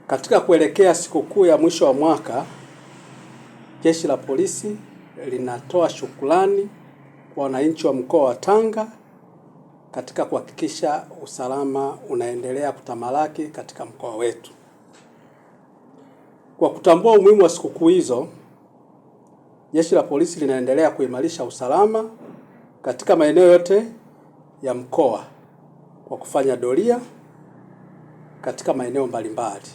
Katika kuelekea sikukuu ya mwisho wa mwaka, Jeshi la Polisi linatoa shukrani kwa wananchi wa mkoa wa Tanga katika kuhakikisha usalama unaendelea kutamalaki katika mkoa wetu. Kwa kutambua umuhimu wa sikukuu hizo, Jeshi la Polisi linaendelea kuimarisha usalama katika maeneo yote ya mkoa kwa kufanya doria katika maeneo mbalimbali.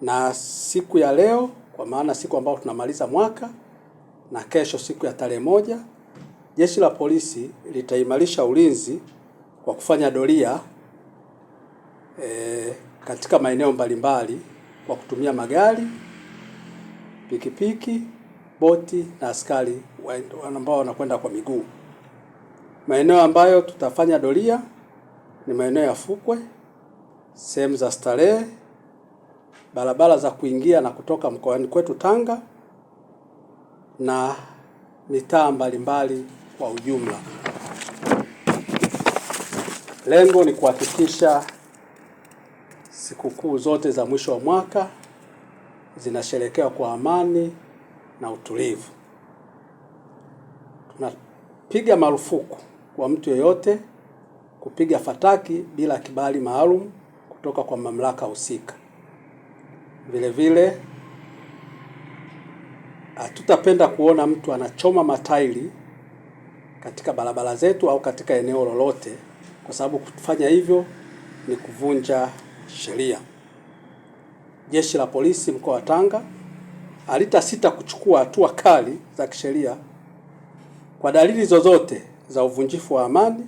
Na siku ya leo, kwa maana siku ambayo tunamaliza mwaka, na kesho siku ya tarehe 1, Jeshi la Polisi litaimarisha ulinzi kwa kufanya doria katika maeneo mbalimbali kwa kutumia magari, pikipiki, boti na askari ambao wanakwenda kwa miguu. Maeneo ambayo tutafanya doria ni maeneo ya fukwe, sehemu za starehe, barabara za kuingia na kutoka mkoani kwetu Tanga na mitaa mbalimbali kwa ujumla. Lengo ni kuhakikisha sikukuu zote za mwisho wa mwaka zinasherekewa kwa amani na utulivu. Tunapiga marufuku kwa mtu yeyote kupiga fataki bila kibali maalum kutoka kwa mamlaka husika. Vile vile hatutapenda kuona mtu anachoma matairi katika barabara zetu au katika eneo lolote, kwa sababu kufanya hivyo ni kuvunja sheria. Jeshi la Polisi mkoa wa Tanga halitasita kuchukua hatua kali za kisheria kwa dalili zozote za uvunjifu wa amani